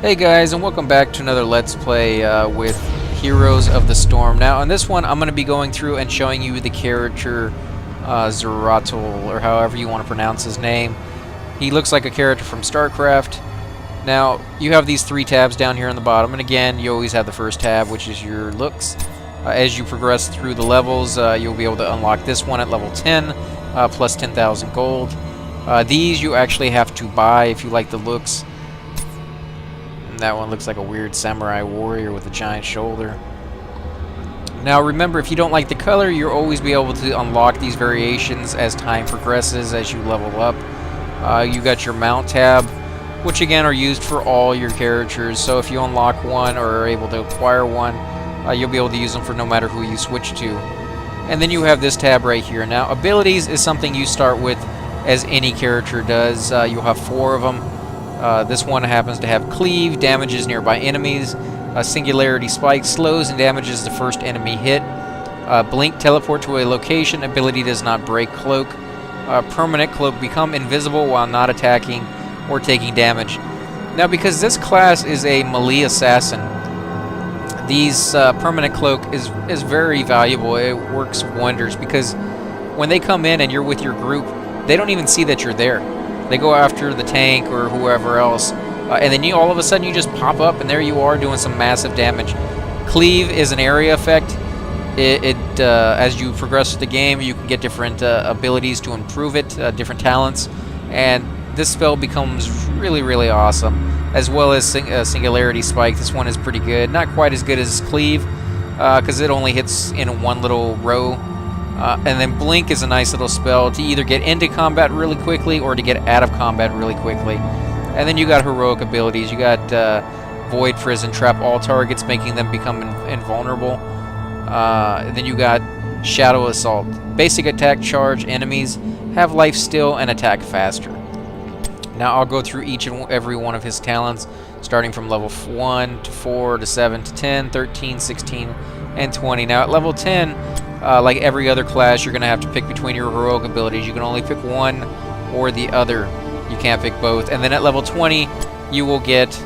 Hey guys, and welcome back to another Let's Play with Heroes of the Storm. Now, on this one, I'm going to be going through and showing you the character Zeratul, or however you want to pronounce his name. He looks like a character from StarCraft. Now, you have these three tabs down here on the bottom, and again, you always have the first tab, which is your looks. As you progress through the levels, you'll be able to unlock this one at level 10, plus 10,000 gold. These you actually have to buy if you like the looks. That one looks like a weird samurai warrior with a giant shoulder. Now remember, if you don't like the color, you'll always be able to unlock these variations as time progresses, as you level up. You got your mount tab, which again are used for all your characters, so if you unlock one or are able to acquire one, you'll be able to use them for no matter who you switch to. And then you have this tab right here. Now abilities is something you start with as any character does. You'll have 4 of them. This one happens to have Cleave, damages nearby enemies. Singularity Spike, slows and damages the first enemy hit. Blink, teleport to a location, ability does not break Cloak. Permanent Cloak, become invisible while not attacking or taking damage. Now because this class is a melee assassin, these Permanent Cloak is very valuable. It works wonders because when they come in and you're with your group, they don't even see that you're there. They go after the tank or whoever else, and then all of a sudden you just pop up and there you are doing some massive damage. Cleave is an area effect. As you progress through the game, you can get different abilities to improve it, different talents, and this spell becomes really awesome. As well as Singularity Spike. This one is pretty good. Not quite as good as Cleave, because it only hits in one little row. And then Blink is a nice little spell to either get into combat really quickly or to get out of combat really quickly. And then you got heroic abilities. You got Void Prison, trap all targets, making them become invulnerable. And then you got Shadow Assault. Basic attack, charge enemies, have life steal, and attack faster. Now I'll go through each and every one of his talents, starting from level 1 to 4 to 7 to 10, 13, 16, and 20. Now at level 10, like every other class, you're going to have to pick between your heroic abilities. You can only pick one or the other. You can't pick both. And then at level 20, you will get,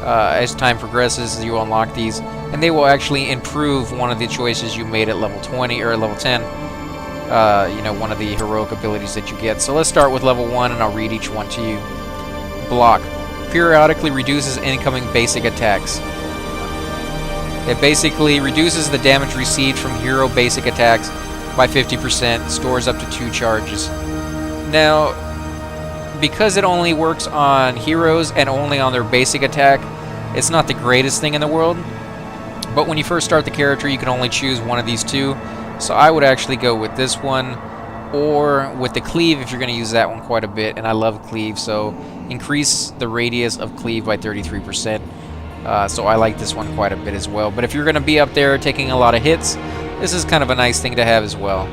as time progresses, you unlock these, and they will actually improve one of the choices you made at level 20 or level 10. You know, one of the heroic abilities that you get. So let's start with level 1, and I'll read each one to you. Block. Periodically reduces incoming basic attacks. It basically reduces the damage received from hero basic attacks by 50%, stores up to 2 charges. Now, because it only works on heroes and only on their basic attack, it's not the greatest thing in the world. But when you first start the character, you can only choose one of these two. So I would actually go with this one, or with the Cleave if you're going to use that one quite a bit, and I love Cleave, so increase the radius of Cleave by 33%. So I like this one quite a bit as well. But if you're going to be up there taking a lot of hits, this is kind of a nice thing to have as well.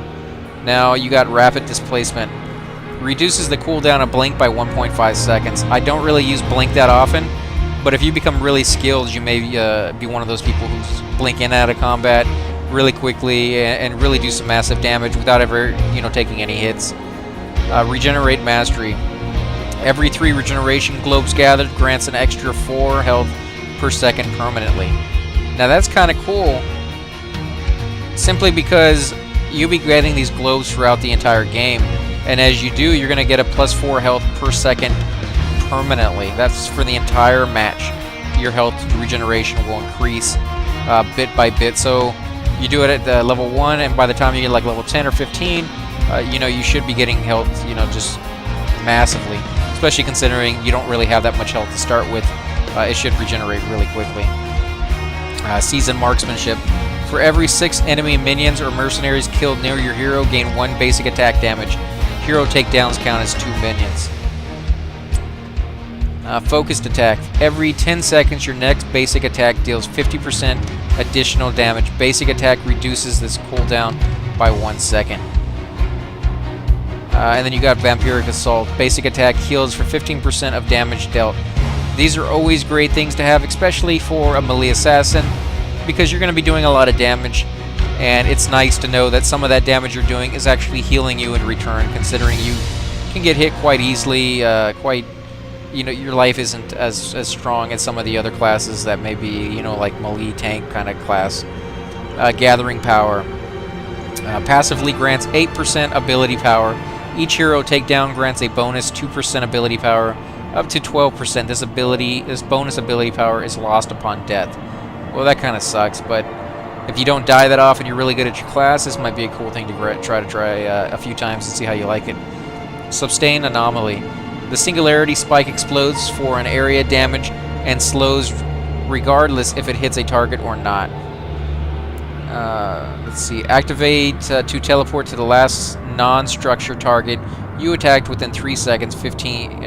Now you got Rapid Displacement. Reduces the cooldown of Blink by 1.5 seconds. I don't really use Blink that often, but if you become really skilled, you may be one of those people who's blink in and out of combat really quickly and really do some massive damage without ever, taking any hits. Regenerate Mastery. Every 3 regeneration globes gathered grants an extra 4 health per second permanently. Now that's kind of cool, simply because you'll be getting these globes throughout the entire game, and as you do, you're going to get a plus 4 health per second permanently. That's for the entire match. Your health regeneration will increase bit by bit. So you do it at level 1, and by the time you get like level 10 or 15, you should be getting health, just massively, especially considering you don't really have that much health to start with. It should regenerate really quickly. Seasoned Marksmanship. For every 6 enemy minions or mercenaries killed near your hero, gain 1 basic attack damage. Hero takedowns count as 2 minions. Focused Attack. Every 10 seconds, your next basic attack deals 50% additional damage. Basic attack reduces this cooldown by 1 second. And then you got Vampiric Assault. Basic attack heals for 15% of damage dealt. These are always great things to have, especially for a melee assassin, because you're going to be doing a lot of damage, and it's nice to know that some of that damage you're doing is actually healing you in return, considering you can get hit quite easily, quite you know, your life isn't as strong as some of the other classes that may be, you know, like melee tank kind of class. Gathering power. Passively grants 8% ability power. Each hero takedown grants a bonus 2% ability power, up to 12%. This bonus ability power is lost upon death. Well, that kind of sucks, but if you don't die that often, you're really good at your class, this might be a cool thing to try a few times and see how you like it. Sustain Anomaly. The Singularity Spike explodes for an area damage and slows regardless if it hits a target or not. Let's see. Activate to teleport to the last non-structure target you attacked within 3 seconds. 15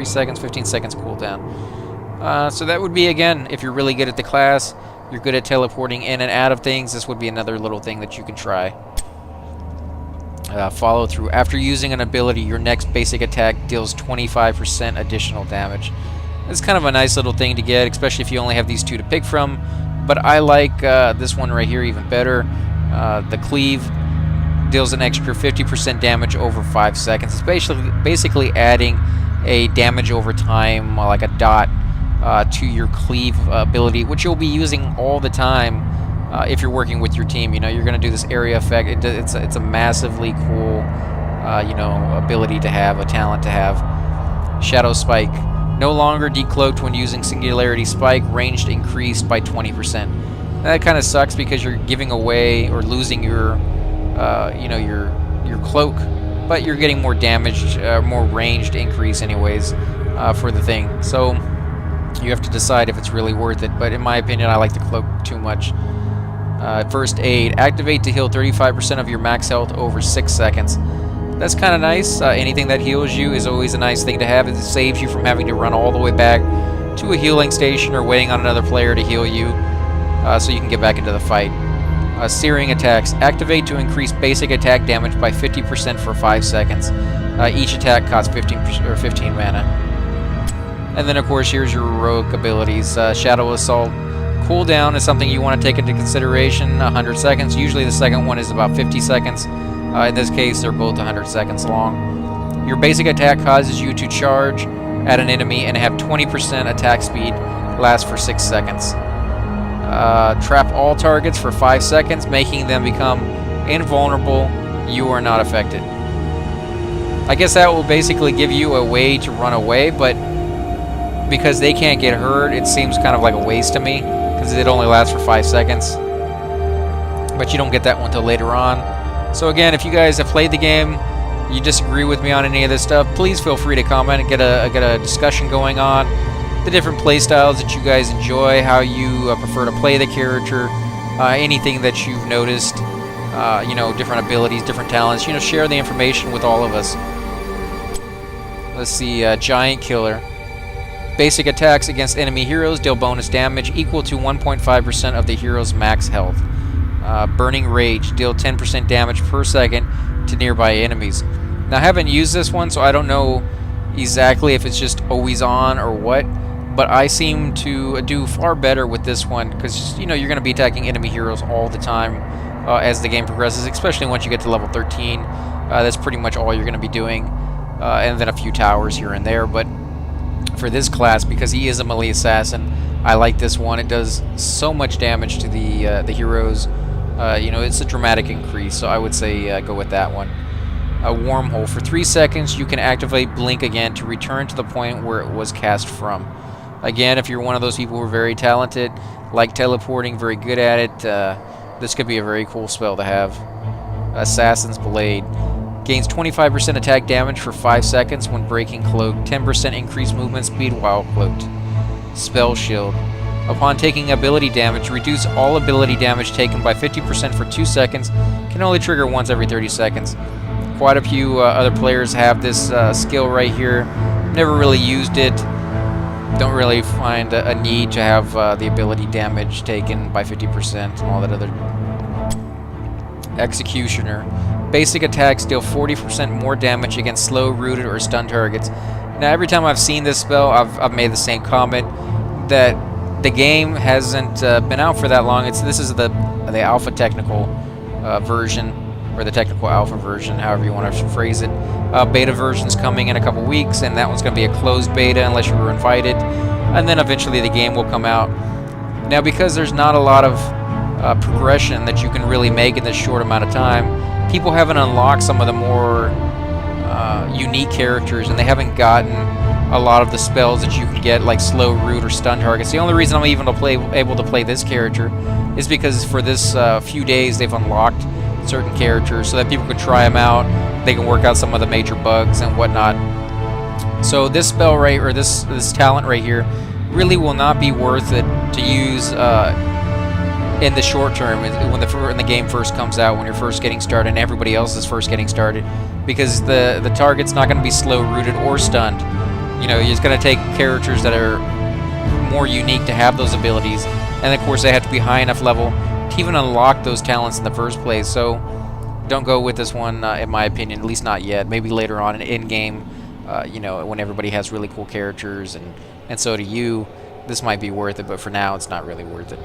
seconds cooldown. So that would be, again, if you're really good at the class, you're good at teleporting in and out of things, this would be another little thing that you can try. Follow through. After using an ability, your next basic attack deals 25% additional damage. It's kind of a nice little thing to get, especially if you only have these two to pick from. But I like this one right here even better. The Cleave deals an extra 50% damage over 5 seconds. It's basically adding a damage over time, like a dot, to your Cleave ability, which you'll be using all the time if you're working with your team. You know, you're going to do this area effect. It's a massively cool, you know, ability to have, a talent to have. Shadow Spike. No longer decloaked when using Singularity Spike, ranged increased by 20%. That kind of sucks because you're giving away or losing your, you know, your cloak, but you're getting more damage, more ranged increase anyways for the thing. So you have to decide if it's really worth it. But in my opinion, I like the cloak too much. First Aid. Activate to heal 35% of your max health over 6 seconds. That's kind of nice. Anything that heals you is always a nice thing to have. It saves you from having to run all the way back to a healing station or waiting on another player to heal you, so you can get back into the fight. Searing Attacks. Activate to increase basic attack damage by 50% for 5 seconds. Each attack costs 15 mana. And then, of course, here's your heroic abilities. Shadow Assault. Cooldown is something you want to take into consideration. 100 seconds. Usually the second one is about 50 seconds. In this case, they're both 100 seconds long. Your basic attack causes you to charge at an enemy and have 20% attack speed. Lasts for 6 seconds. Trap all targets for 5 seconds, making them become invulnerable. You are not affected. I guess that will basically give you a way to run away, but because they can't get hurt, it seems kind of like a waste to me, because it only lasts for 5 seconds. But you don't get that one until later on. So again, if you guys have played the game, you disagree with me on any of this stuff, please feel free to comment and get a discussion going on the different play styles that you guys enjoy, how you prefer to play the character, anything that you've noticed, you know, different abilities, different talents. You know, share the information with all of us. Let's see, Giant Killer. Basic attacks against enemy heroes deal bonus damage equal to 1.5% of the hero's max health. Burning Rage. Deal 10% damage per second to nearby enemies. Now, I haven't used this one, so I don't know exactly if it's just always on or what, but I seem to do far better with this one because, you know, you're going to be attacking enemy heroes all the time as the game progresses, especially once you get to level 13. That's pretty much all you're going to be doing, and then a few towers here and there. But for this class, because he is a melee assassin, I like this one. It does so much damage to the heroes. You know, it's a dramatic increase, so I would say go with that one. A Wormhole. For 3 seconds, you can activate Blink again to return to the point where it was cast from. Again, if you're one of those people who are very talented, like teleporting, very good at it, this could be a very cool spell to have. Assassin's Blade. Gains 25% attack damage for 5 seconds when breaking cloak. 10% increased movement speed while cloaked. Spell Shield. Upon taking ability damage, reduce all ability damage taken by 50% for 2 seconds. Can only trigger once every 30 seconds. Quite a few other players have this skill right here. Never really used it. Don't really find a need to have the ability damage taken by 50% and all that other. Executioner. Basic attacks deal 40% more damage against slow, rooted, or stunned targets. Now, every time I've seen this spell, I've made the same comment that the game hasn't been out for that long. This is the alpha technical version, or the technical alpha version, however you want to phrase it. Beta version's coming in a couple weeks, and that one's going to be a closed beta unless you were invited, and then eventually the game will come out. Now, because there's not a lot of progression that you can really make in this short amount of time, people haven't unlocked some of the more unique characters, and they haven't gotten a lot of the spells that you can get, like slow root or stun targets. The only reason I'm even able to play this character is because for this few days they've unlocked certain characters so that people can try them out. They can work out some of the major bugs and whatnot. So this spell right, or this talent right here, really will not be worth it to use in the short term when the game first comes out, when you're first getting started and everybody else is first getting started, because the target's not going to be slow rooted or stunned. You know, it's going to take characters that are more unique to have those abilities, and of course they have to be high enough level to even unlock those talents in the first place. So don't go with this one, in my opinion, at least not yet. Maybe later on in game, you know, when everybody has really cool characters and so do you, this might be worth it, but for now it's not really worth it.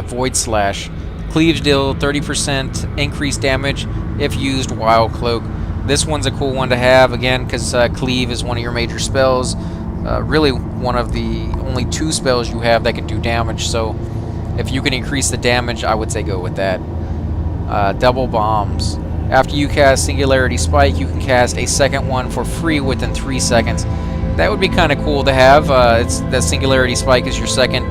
Void Slash. Cleaves deal 30% increased damage if used while cloak. This one's a cool one to have, again, because Cleave is one of your major spells. Really one of the only 2 spells you have that can do damage, so if you can increase the damage, I would say go with that. Double Bombs. After you cast Singularity Spike, you can cast a second one for free within 3 seconds. That would be kind of cool to have. That Singularity Spike is your second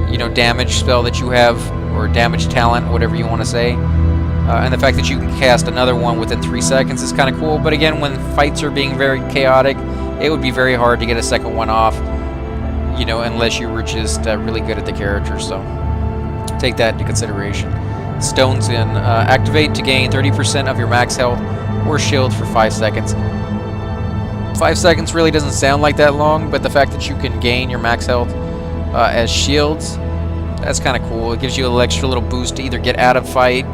you know, damage spell that you have, or damage talent, whatever you want to say. And the fact that you can cast another one within 3 seconds is kind of cool, but again, when fights are being very chaotic, it would be very hard to get a second one off, you know, unless you were just really good at the character, so take that into consideration. Stones In. Activate to gain 30% of your max health or shield for 5 seconds. 5 seconds really doesn't sound like that long, but the fact that you can gain your max health as shields, that's kind of cool. It gives you an extra little boost to either get out of fight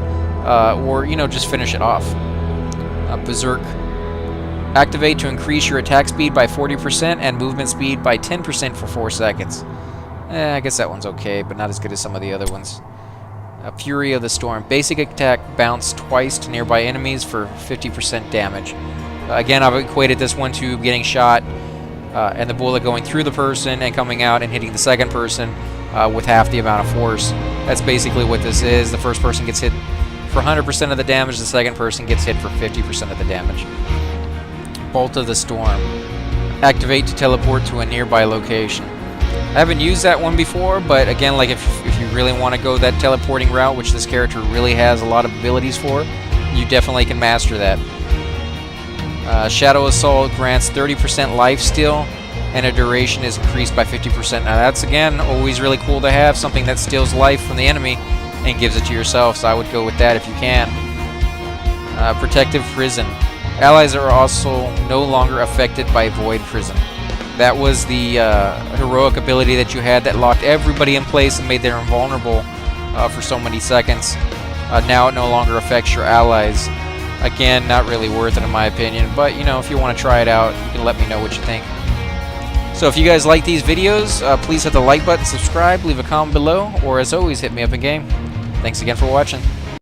or, you know, just finish it off. Berserk. Activate to increase your attack speed by 40% and movement speed by 10% for 4 seconds. I guess that one's okay, but not as good as some of the other ones. Fury of the Storm. Basic attack bounce twice to nearby enemies for 50% damage. Again, I've equated this one to getting shot and the bullet going through the person and coming out and hitting the second person with half the amount of force. That's basically what this is. The first person gets hit for 100% of the damage, the second person gets hit for 50% of the damage. Bolt of the Storm. Activate to teleport to a nearby location. I haven't used that one before, but again, like if you really want to go that teleporting route, which this character really has a lot of abilities for, you definitely can master that. Shadow Assault grants 30% life steal, and a duration is increased by 50%. Now that's, again, always really cool to have, something that steals life from the enemy and gives it to yourself, so I would go with that if you can. Protective Prison. Allies are also no longer affected by Void Prison. That was the heroic ability that you had that locked everybody in place and made them invulnerable for so many seconds. Now it no longer affects your allies. Again, not really worth it in my opinion, but you know, if you want to try it out, you can let me know what you think. So if you guys like these videos, please hit the like button, subscribe, leave a comment below, or as always, hit me up in game. Thanks again for watching.